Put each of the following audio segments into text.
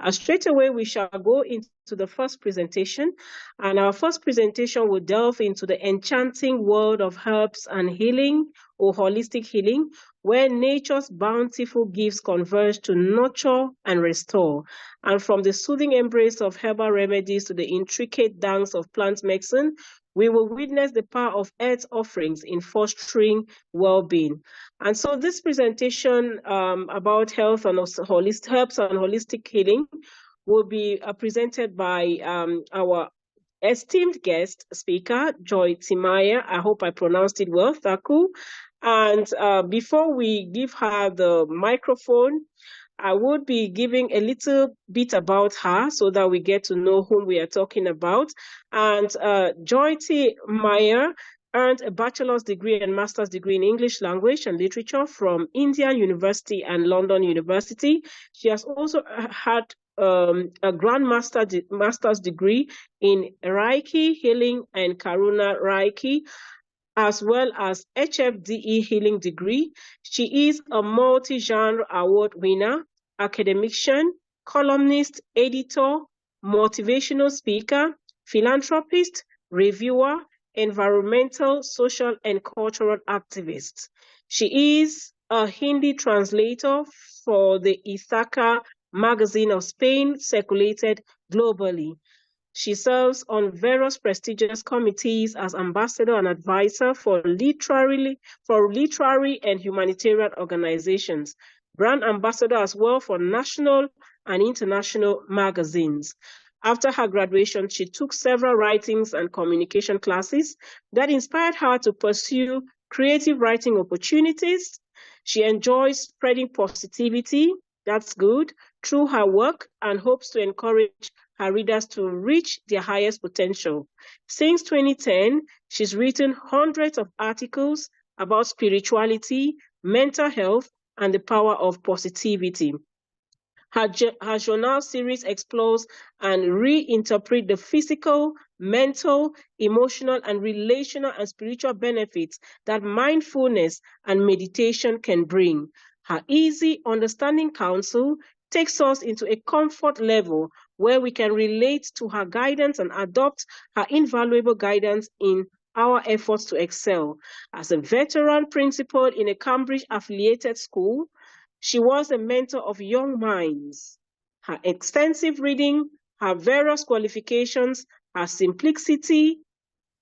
Straight away, we shall go into the first presentation, and our first presentation will delve into the enchanting world of herbs and healing, or holistic healing, where nature's bountiful gifts converge to nurture and restore. And from the soothing embrace of herbal remedies to the intricate dance of plant medicine, we will witness the power of earth offerings in fostering well-being. And so this presentation about health and herbs and holistic healing will be presented by our esteemed guest speaker, Jyotirmaya. I hope I pronounced it well, Thakur. And before we give her the microphone, I would be giving a little bit about her so that we get to know whom we are talking about. And Jyotirmaya earned a bachelor's degree and master's degree in English language and literature from Indian University and London University. She has also had a master's degree in Reiki healing and Karuna Reiki, as well as HFDE healing degree. She is a multi-genre award winner, academician, columnist, editor, motivational speaker, philanthropist, reviewer, environmental, social, and cultural activist. She is a Hindi translator for the Ithaca magazine of Spain, circulated globally. She serves on various prestigious committees as ambassador and advisor for literary and humanitarian organizations, brand ambassador as well for national and international magazines. After her graduation, she took several writings and communication classes that inspired her to pursue creative writing opportunities. She enjoys spreading positivity, that's good, through her work, and hopes to encourage her readers to reach their highest potential. Since 2010, she's written hundreds of articles about spirituality, mental health, and the power of positivity. Her journal series explores and reinterprets the physical, mental, emotional, and relational and spiritual benefits that mindfulness and meditation can bring. Her easy, understanding counsel takes us into a comfort level where we can relate to her guidance and adopt her invaluable guidance in our efforts to excel. As a veteran principal in a Cambridge-affiliated school, she was a mentor of young minds. Her extensive reading, her various qualifications, her simplicity,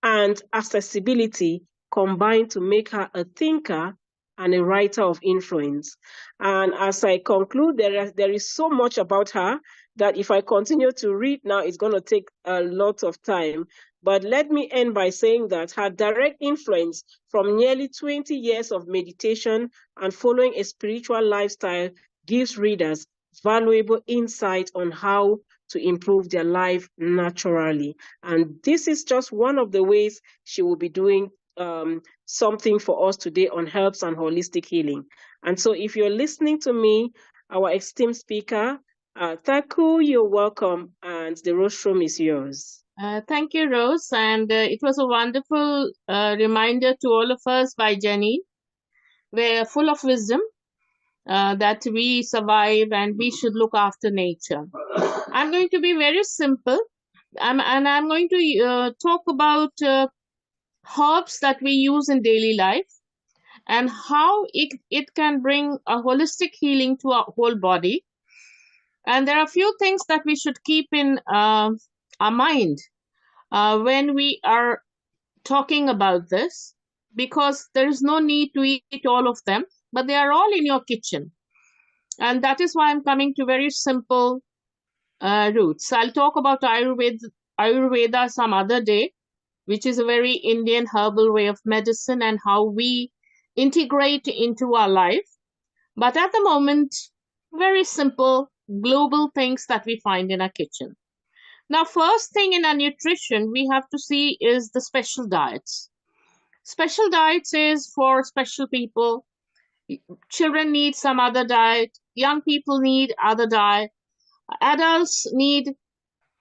and accessibility combined to make her a thinker and a writer of influence. And as I conclude, there is so much about her that if I continue to read now, it's going to take a lot of time. But let me end by saying that her direct influence from nearly 20 years of meditation and following a spiritual lifestyle gives readers valuable insight on how to improve their life naturally. And this is just one of the ways she will be doing something for us today on herbs and holistic healing. And so if you're listening to me, our esteemed speaker, Thakur, you're welcome, and the rostrum is yours. Thank you, Rose. And it was a wonderful reminder to all of us by Jenny. We're full of wisdom that we survive and we should look after nature. I'm going to be very simple, and I'm going to talk about herbs that we use in daily life and how it can bring a holistic healing to our whole body. And there are a few things that we should keep in our mind when we are talking about this, because there is no need to eat all of them, but they are all in your kitchen. And that is why I'm coming to very simple roots. I'll talk about Ayurveda some other day, which is a very Indian herbal way of medicine and how we integrate into our life. But at the moment, very simple global things that we find in our kitchen. Now, first thing in our nutrition, we have to see is the special diets. Special diets is for special people. Children need some other diet. Young people need other diet. Adults need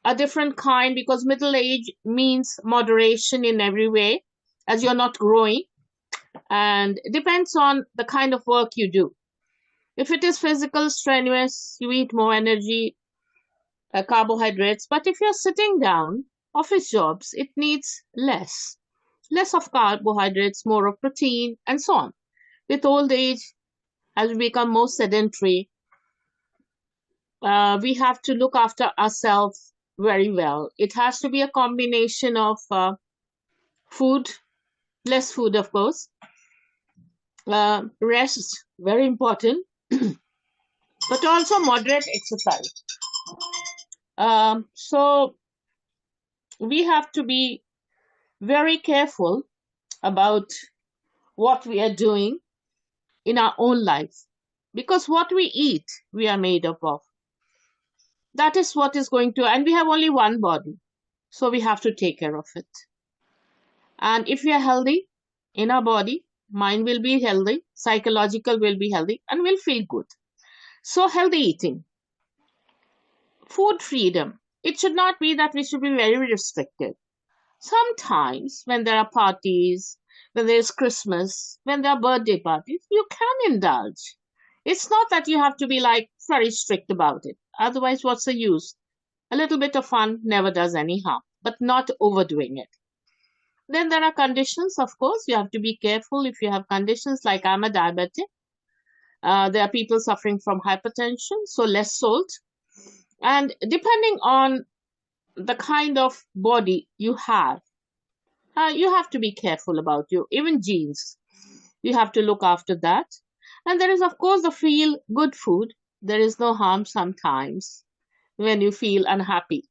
a different kind, because middle age means moderation in every way, as you're not growing. And it depends on the kind of work you do. If it is physical, strenuous, you eat more energy. carbohydrates. But if you're sitting down, office jobs, it needs less of carbohydrates, more of protein, and so on. With old age, as we become more sedentary, we have to look after ourselves very well. It has to be a combination of food, less food, of course, rest, very important, but also moderate exercise. So we have to be very careful about what we are doing in our own life, because what we eat, we are made up of. That is what is going to, and we have only one body, so we have to take care of it. And if we are healthy in our body, mind will be healthy, psychological will be healthy, and will feel good. So healthy eating, food freedom. It should not be that we should be very restricted. Sometimes when there are parties, when there's Christmas, when there are birthday parties, you can indulge. It's not that you have to be like very strict about it. Otherwise, what's the use? A little bit of fun never does any harm, but not overdoing it. Then there are conditions, of course. You have to be careful if you have conditions like I'm a diabetic. There are people suffering from hypertension, so less salt. And depending on the kind of body you have to be careful about you. Even genes, you have to look after that. And there is, of course, the feel good food. There is no harm sometimes when you feel unhappy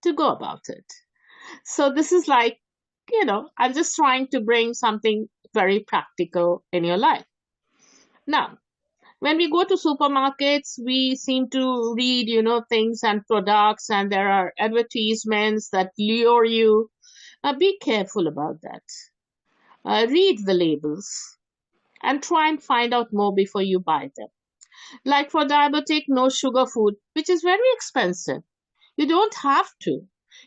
to go about it. So this is like, I'm just trying to bring something very practical in your life. Now, when we go to supermarkets, we seem to read, things and products, and there are advertisements that lure you. Be careful about that. Read the labels and try and find out more before you buy them. Like for diabetic, no sugar food, which is very expensive. You don't have to.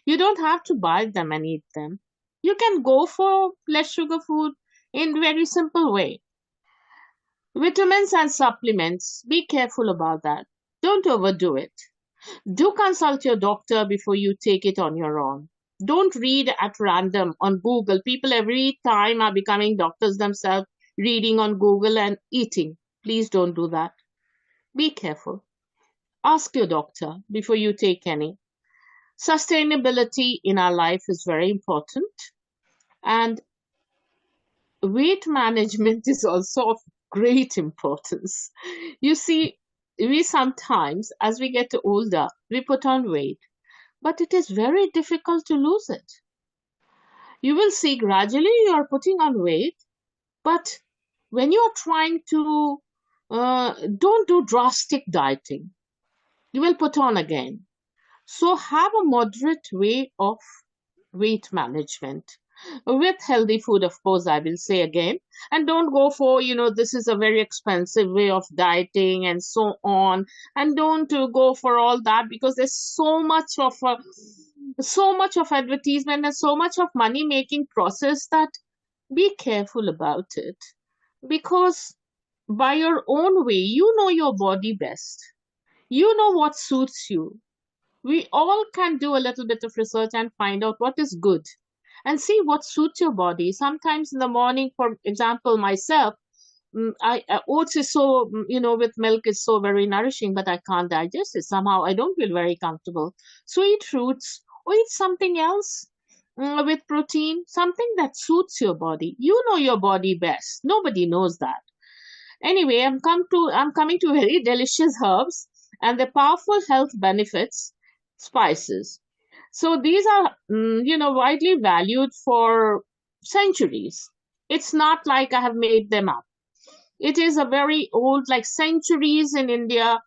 You don't have to buy them and eat them. You can go for less sugar food in very simple way. Vitamins and supplements, be careful about that. Don't overdo it. Do consult your doctor before you take it on your own. Don't read at random on Google. People every time are becoming doctors themselves, reading on Google and eating. Please don't do that. Be careful. Ask your doctor before you take any. Sustainability in our life is very important. And weight management is also of great importance. You see, we sometimes, as we get older, we put on weight, but it is very difficult to lose it. You will see gradually you are putting on weight, but when you are trying to, don't do drastic dieting, you will put on again. So have a moderate way of weight management with healthy food, of course, I will say again. And don't go for, this is a very expensive way of dieting and so on. And don't go for all that, because there's so much of advertisement and so much of money making process that be careful about it. Because by your own way, you know your body best. You know what suits you. We all can do a little bit of research and find out what is good and see what suits your body. Sometimes in the morning, for example, myself, oats is so, with milk is so very nourishing, but I can't digest it. Somehow I don't feel very comfortable. So eat fruits or eat something else with protein, something that suits your body. You know your body best. Nobody knows that. Anyway, I'm coming to very delicious herbs and the powerful health benefits, spices. So these are, widely valued for centuries. It's not like I have made them up. It is a very old, like centuries in India.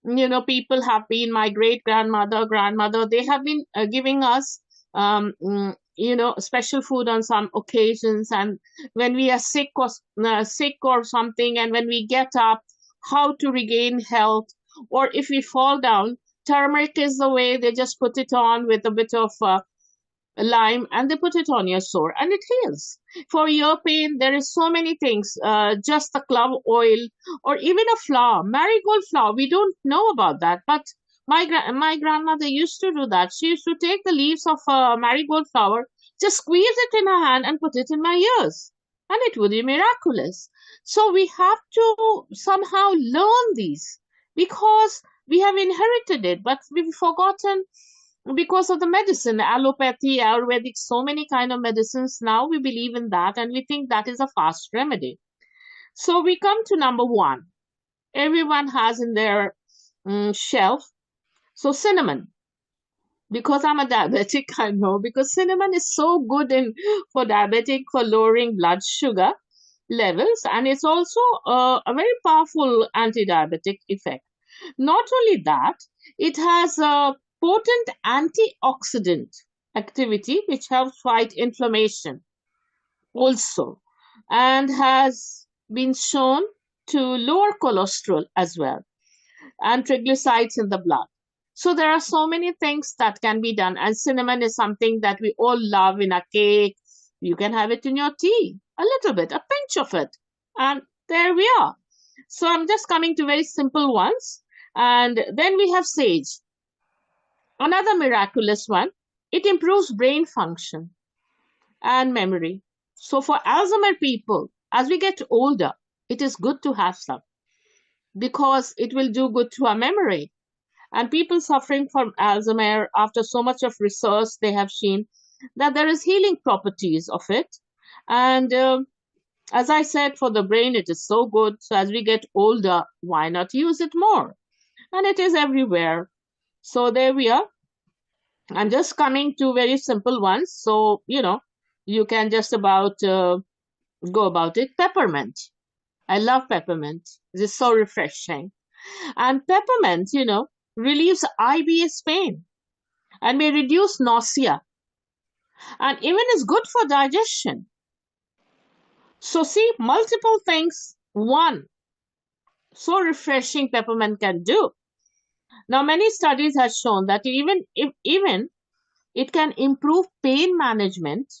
People have been, my great grandmother, they have been giving us, special food on some occasions. And when we are sick or something, and when we get up, how to regain health, or if we fall down, turmeric is the way. They just put it on with a bit of lime and they put it on your sore and it heals. For ear pain, there is so many things. Just the clove oil or even a flower, marigold flower. We don't know about that, but My grandmother used to do that. She used to take the leaves of a marigold flower, just squeeze it in her hand and put it in my ears, and it would be miraculous. So we have to somehow learn these, because we have inherited it, but we've forgotten because of the medicine, allopathy, Ayurvedic, so many kind of medicines. Now we believe in that and we think that is a fast remedy. So we come to number one. Everyone has in their shelf. So cinnamon, because I'm a diabetic, I know, because cinnamon is so good in for diabetic, for lowering blood sugar levels, and it's also a very powerful anti-diabetic effect. Not only that, it has a potent antioxidant activity which helps fight inflammation also, and has been shown to lower cholesterol as well, and triglycerides in the blood. So there are so many things that can be done, and cinnamon is something that we all love in a cake. You can have it in your tea, a little bit, a pinch of it, and there we are. So I'm just coming to very simple ones. And then we have sage, another miraculous one. It improves brain function and memory. So for Alzheimer people, as we get older, it is good to have some, because it will do good to our memory. And people suffering from Alzheimer, after so much of research, they have seen that there is healing properties of it. And as I said, for the brain, it is so good. So as we get older, why not use it more? And it is everywhere. So there we are. I'm just coming to very simple ones. So, you can just about go about it. Peppermint. I love peppermint. It is so refreshing. And peppermint, relieves IBS pain and may reduce nausea, and even is good for digestion. So see, multiple things one so refreshing peppermint can do. Now many studies have shown that even it can improve pain management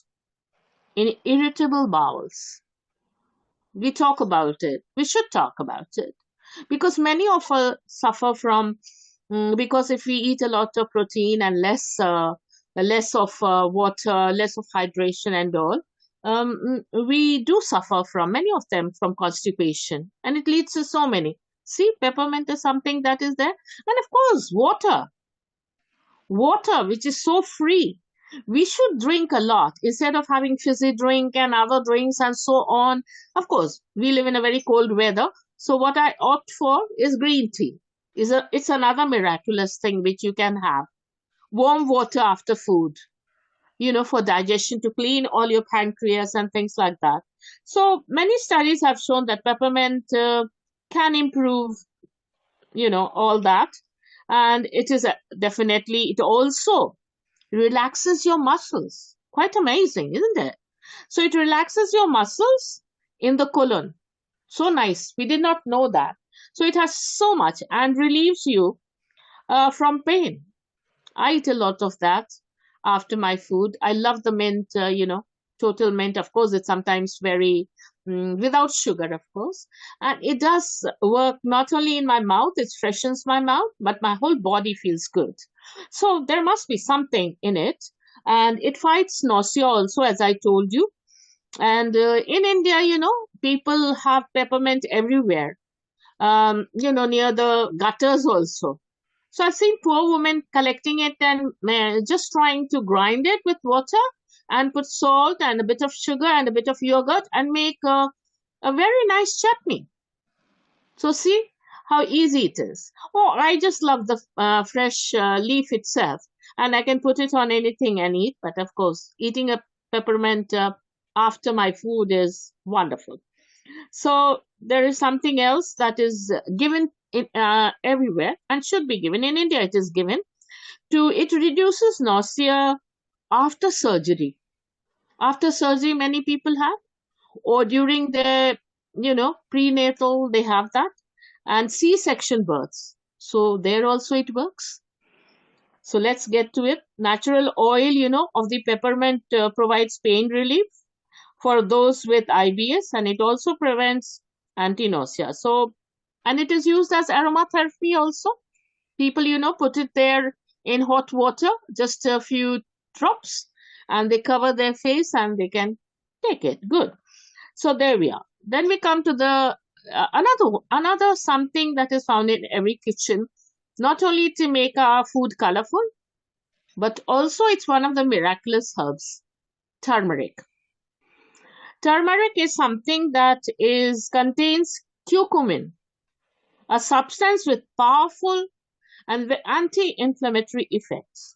in irritable bowels. We talk about it. We should talk about it, because many of us suffer from, because if we eat a lot of protein and less of water, less of hydration and all, we do suffer from, many of them, from constipation, and it leads to so many. See, peppermint is something that is there. And of course, water, which is so free. We should drink a lot instead of having fizzy drink and other drinks and so on. Of course, we live in a very cold weather. So what I opt for is green tea. It's another miraculous thing which you can have. Warm water after food, for digestion, to clean all your pancreas and things like that. So many studies have shown that peppermint can improve, all that. And it is definitely, it also relaxes your muscles. Quite amazing, isn't it? So it relaxes your muscles in the colon. So nice. We did not know that. So it has so much and relieves you from pain. I eat a lot of that after my food. I love the mint, total mint. Of course, it's sometimes very without sugar, of course. And it does work not only in my mouth, it freshens my mouth, but my whole body feels good. So there must be something in it. And it fights nausea also, as I told you. And in India, people have peppermint everywhere, near the gutters also. So I've seen poor women collecting it and just trying to grind it with water and put salt and a bit of sugar and a bit of yogurt and make a very nice chutney. So see how easy it is. Oh, I just love the fresh leaf itself, and I can put it on anything and eat. But of course, eating a peppermint after my food is wonderful. So there is something else that is given everywhere and should be given. In India, it is given it reduces nausea after surgery. After surgery, many people have, or during their, prenatal, they have that, and C-section births. So there also it works. So let's get to it. Natural oil, of the peppermint provides pain relief for those with IBS, and it also prevents anti-nausea. So, and it is used as aromatherapy also. People, put it there in hot water, just a few drops, and they cover their face and they can take it. Good. So there we are. Then we come to the another something that is found in every kitchen, not only to make our food colorful, but also it's one of the miraculous herbs, turmeric. Turmeric is something that is contains curcumin, a substance with powerful and anti-inflammatory effects.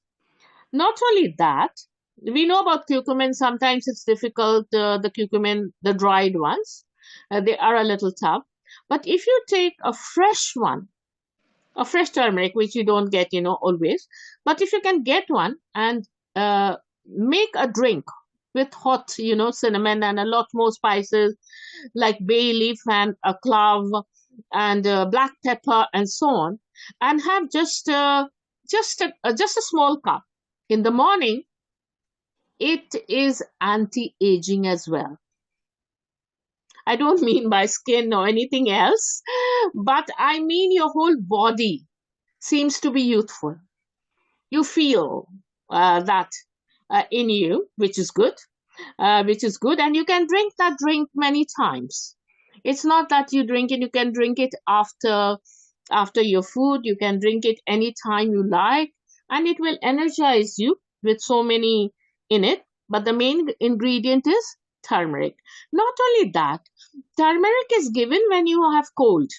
Not only that, we know about curcumin. Sometimes it's difficult, the curcumin, the dried ones. They are a little tough. But if you take a fresh one, a fresh turmeric, which you don't get, always, but if you can get one and make a drink with hot, cinnamon and a lot more spices like bay leaf and a clove and black pepper and so on, and have just a small cup in the morning, it is anti-aging as well. I don't mean by skin or anything else, but I mean your whole body seems to be youthful. You feel that in you, which is good, and you can drink that drink many times. It's not that you drink it, you can drink it after your food, you can drink it anytime you like, and it will energize you with so many in it. But the main ingredient is turmeric. Not only that, turmeric is given when you have cold,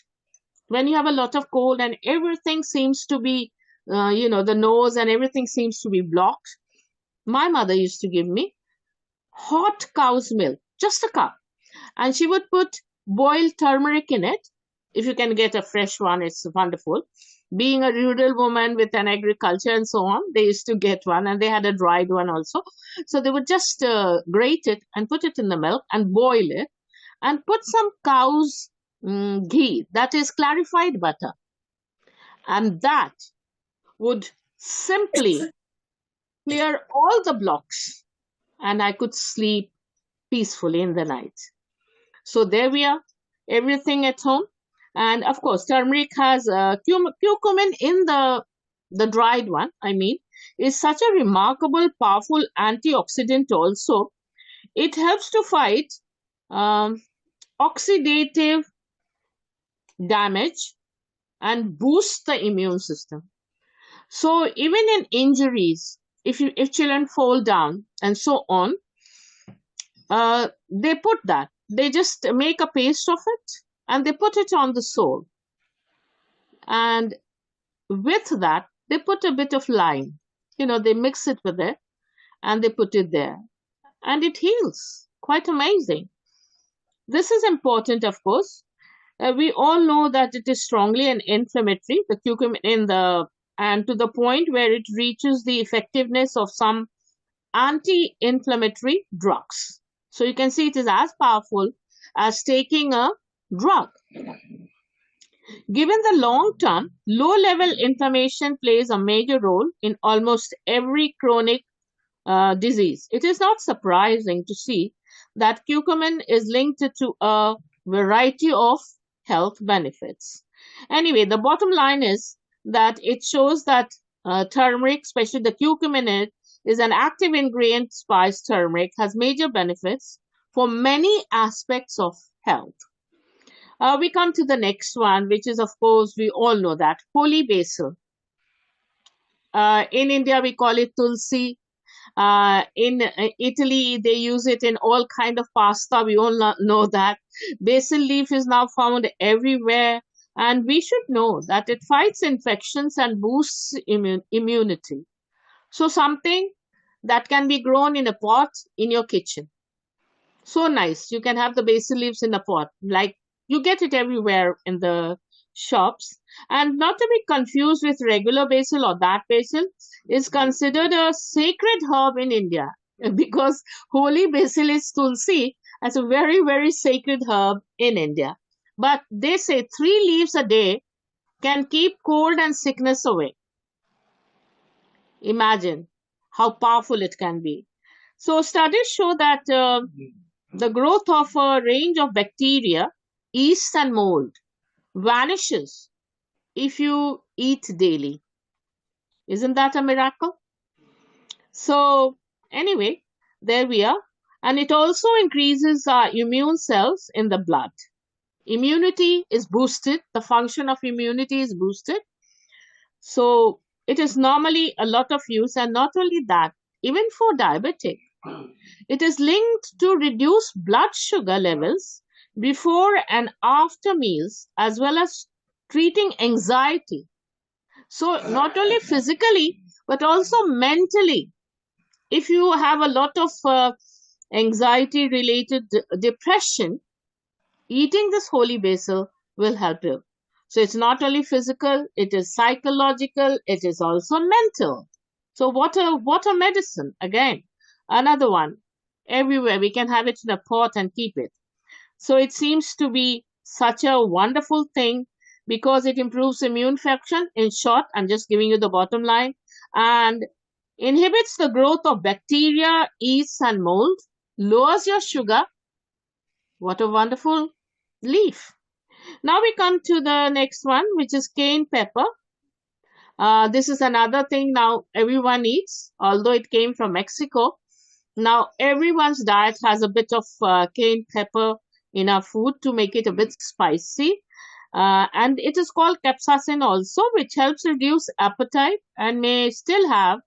when you have a lot of cold and everything seems to be, the nose and everything seems to be blocked. My mother used to give me hot cow's milk, just a cup, and she would put boiled turmeric in it. If you can get a fresh one, it's wonderful. Being a rural woman with an agriculture and so on, they used to get one, and they had a dried one also. So they would just grate it and put it in the milk and boil it and put some cow's ghee, that is clarified butter. And that would simply clear all the blocks, and I could sleep peacefully in the night. So there we are, everything at home. And of course, turmeric has curcumin in the dried one, is such a remarkable, powerful antioxidant also. It helps to fight oxidative damage and boost the immune system. So even in injuries, if children fall down and so on, they put that. They just make a paste of it and they put it on the sole. And with that, they put a bit of lime. They mix it with it and they put it there. And it heals. Quite amazing. This is important, of course. We all know that it is strongly inflammatory, the curcumin and to the point where it reaches the effectiveness of some anti-inflammatory drugs. So you can see it is as powerful as taking a drug. Given the long term, low-level inflammation plays a major role in almost every chronic disease. It is not surprising to see that curcumin is linked to a variety of health benefits. Anyway, the bottom line is that it shows that turmeric, especially the curcumin in it, is an active ingredient. Spice turmeric has major benefits for many aspects of health. We come to the next one, which is, of course, we all know that, holy basil. In India, we call it tulsi. In Italy, they use it in all kind of pasta. We all know that. Basil leaf is now found everywhere. And we should know that it fights infections and boosts immunity. So something that can be grown in a pot in your kitchen. So nice. You can have the basil leaves in a pot. Like you get it everywhere in the shops. And not to be confused with regular basil or that basil, is considered a sacred herb in India because holy basil is tulsi as a very, very sacred herb in India. But they say 3 leaves a day can keep cold and sickness away. Imagine how powerful it can be. So studies show that the growth of a range of bacteria, yeast and mold vanishes if you eat daily. Isn't that a miracle? So, anyway, there we are. And it also increases our immune cells in the blood. Immunity is boosted, the function of immunity is boosted. So, it is normally a lot of use, and not only that, even for diabetic, it is linked to reduce blood sugar levels before and after meals, as well as treating anxiety. So, not only physically, but also mentally. If you have a lot of anxiety related depression, eating this holy basil will help you. So, it's not only physical, it is psychological, it is also mental. So, what a medicine. Again, another one. Everywhere we can have it in a pot and keep it. So it seems to be such a wonderful thing because it improves immune function. In short, I'm just giving you the bottom line, and inhibits the growth of bacteria, yeast, and mold, lowers your sugar. What a wonderful leaf. Now we come to the next one, which is cayenne pepper. This is another thing now everyone eats, although it came from Mexico. Now, everyone's diet has a bit of cayenne pepper in our food to make it a bit spicy. And it is called capsaicin also, which helps reduce appetite and may still have,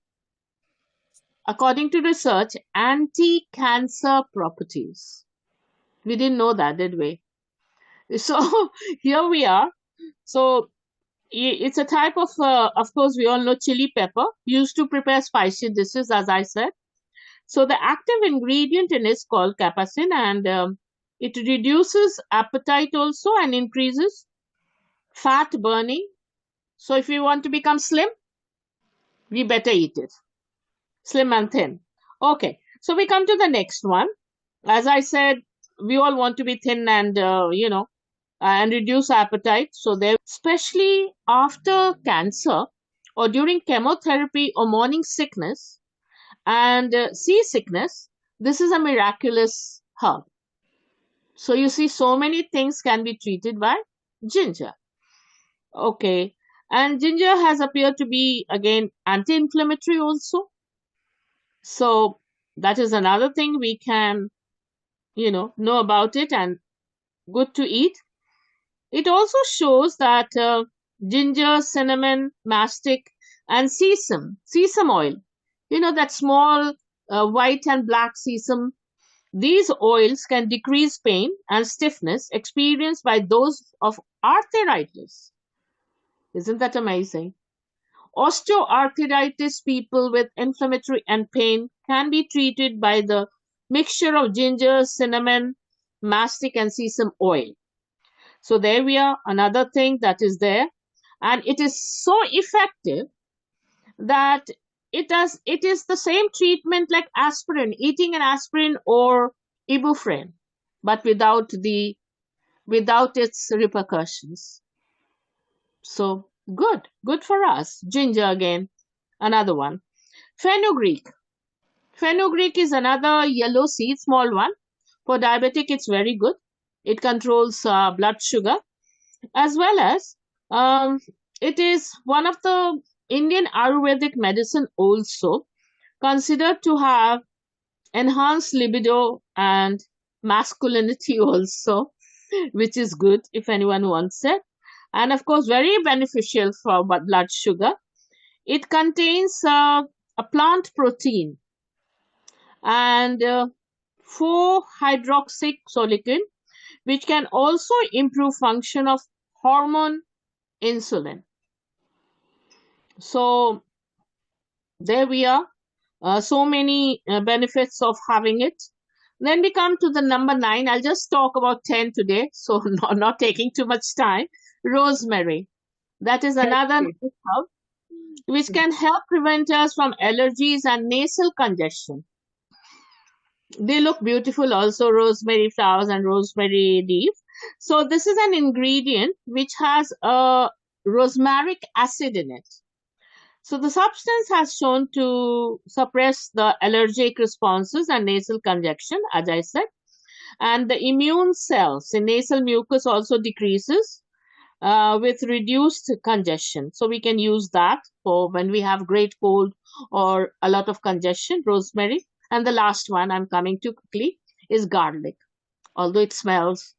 according to research, anti-cancer properties. We didn't know that, did we? So, here we are. So, it's a type of course, we all know chili pepper, used to prepare spicy dishes, as I said. So the active ingredient in it is called capsaicin, and it reduces appetite also and increases fat burning. So if you want to become slim, we better eat it. Slim and thin. Okay, so we come to the next one. As I said, we all want to be thin and, and reduce appetite. So there, especially after cancer or during chemotherapy or morning sickness, and seasickness, this is a miraculous herb. So you see, so many things can be treated by ginger. Okay. And ginger has appeared to be, again, anti-inflammatory also. So that is another thing we can, know about it, and good to eat. It also shows that ginger, cinnamon, mastic, and sesame oil, that small white and black sesame, these oils can decrease pain and stiffness experienced by those of arthritis. Isn't that amazing? Osteoarthritis people with inflammatory and pain can be treated by the mixture of ginger, cinnamon, mastic, and sesame oil. So there we are, another thing that is there. And it is so effective that it is the same treatment like aspirin, eating an aspirin or ibuprofen, but without its repercussions. So good for us. Ginger again, another one. Fenugreek. Fenugreek is another yellow seed, small one. For diabetic, it's very good. It controls blood sugar, as well as it is one of the Indian Ayurvedic medicine also considered to have enhanced libido and masculinity also, which is good if anyone wants it. And of course, very beneficial for blood sugar. It contains a plant protein and 4-hydroxyxyloquine, which can also improve function of hormone insulin. So there we are. So many benefits of having it. Then we come to the number 9. I'll just talk about 10 today, so not taking too much time. Rosemary. That is another herb which can help prevent us from allergies and nasal congestion. They look beautiful also, rosemary flowers and rosemary leaf. So this is an ingredient which has a rosmaric acid in it. So the substance has shown to suppress the allergic responses and nasal congestion, as I said. And the immune cells in nasal mucus also decreases. with reduced congestion. So we can use that for when we have great cold or a lot of congestion, rosemary. And the last one I'm coming to quickly is garlic, although it smells,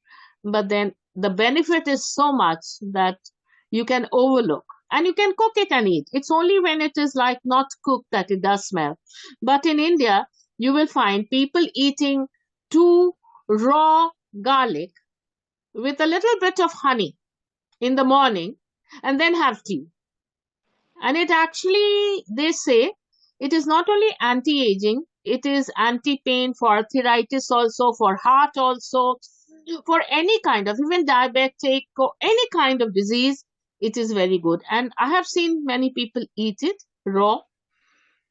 but then the benefit is so much that you can overlook, and you can cook it and eat. It's only when it is like not cooked that it does smell. But in India, you will find people eating two raw garlic with a little bit of honey in the morning and then have tea. And it actually, they say, it is not only anti-aging, it is anti-pain for arthritis also, for heart also, for any kind of, even diabetic or any kind of disease. It is very good. And I have seen many people eat it raw,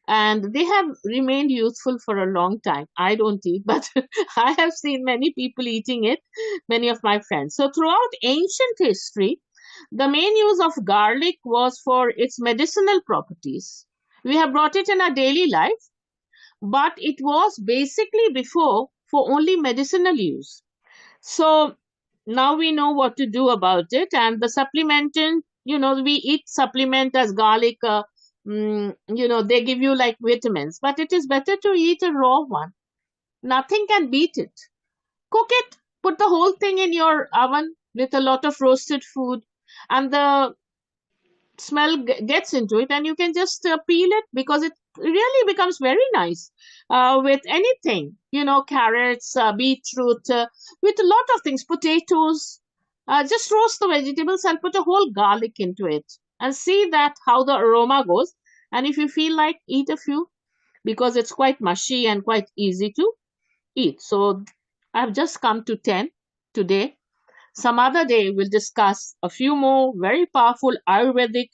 and they have remained youthful for a long time. I don't eat, but I have seen many people eating it, many of my friends. So throughout ancient history, the main use of garlic was for its medicinal properties. We have brought it in our daily life, but it was basically before for only medicinal use. So now we know what to do about it. And the supplementant, we eat supplement as garlic, they give you like vitamins, but it is better to eat a raw one. Nothing can beat it. Cook it, put the whole thing in your oven with a lot of roasted food, and the smell gets into it, and you can just peel it, because it really becomes very nice with anything, carrots, beetroot, with a lot of things, potatoes. Just roast the vegetables and put a whole garlic into it, and see that how the aroma goes. And if you feel like, eat a few, because it's quite mushy and quite easy to eat. So I've just come to 10 today. Some other day, we'll discuss a few more very powerful Ayurvedic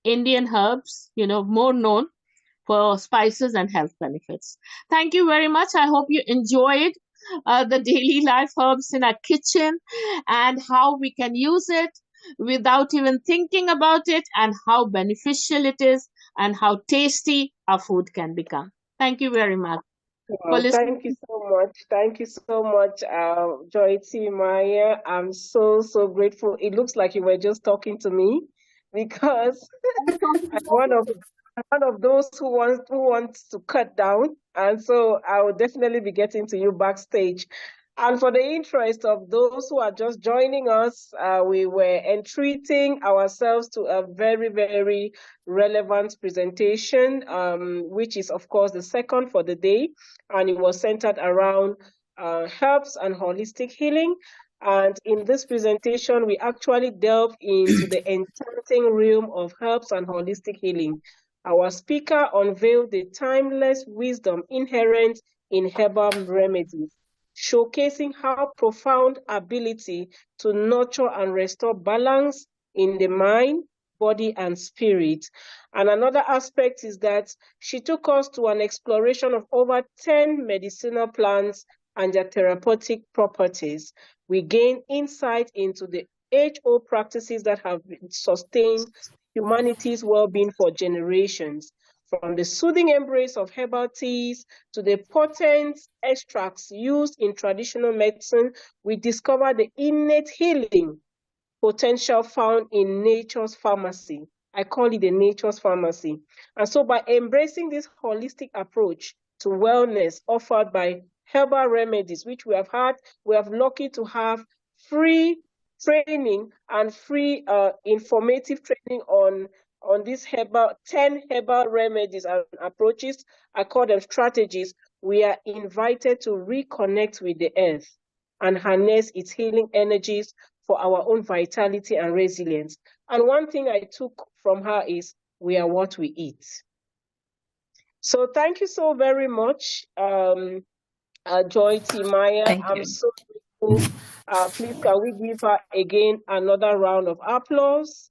Indian herbs, more known for spices and health benefits. Thank you very much. I hope you enjoyed the daily life herbs in our kitchen, and how we can use it without even thinking about it, and how beneficial it is, and how tasty our food can become. Thank you very much for Wow, listening. thank you so much. Thank you so much, Jyotirmaya. I'm so, so grateful. It looks like you were just talking to me because I'm one of those who wants to cut down, and so I will definitely be getting to you backstage. And for the interest of those who are just joining us, we were entreating ourselves to a very, very relevant presentation, which is, of course, the second for the day, and it was centered around herbs and holistic healing. And in this presentation, we actually delve into the enchanting realm of herbs and holistic healing. Our speaker unveiled the timeless wisdom inherent in herbal remedies, showcasing how profound ability to nurture and restore balance in the mind, body, and spirit. And another aspect is that she took us to an exploration of over 10 medicinal plants and their therapeutic properties. We gain insight into the age-old practices that have sustained humanity's well-being for generations, from the soothing embrace of herbal teas to the potent extracts used in traditional medicine. We discover the innate healing potential found in nature's pharmacy. I call it the nature's pharmacy. And so by embracing this holistic approach to wellness offered by herbal remedies, which we have lucky to have free training and free informative training on these 10 herbal remedies and approaches. I call them strategies. We are invited to reconnect with the earth and harness its healing energies for our own vitality and resilience. And one thing I took from her is, we are what we eat. So thank you so very much, Jyotirmaya. Thank I'm you. so grateful. Please, can we give her again another round of applause?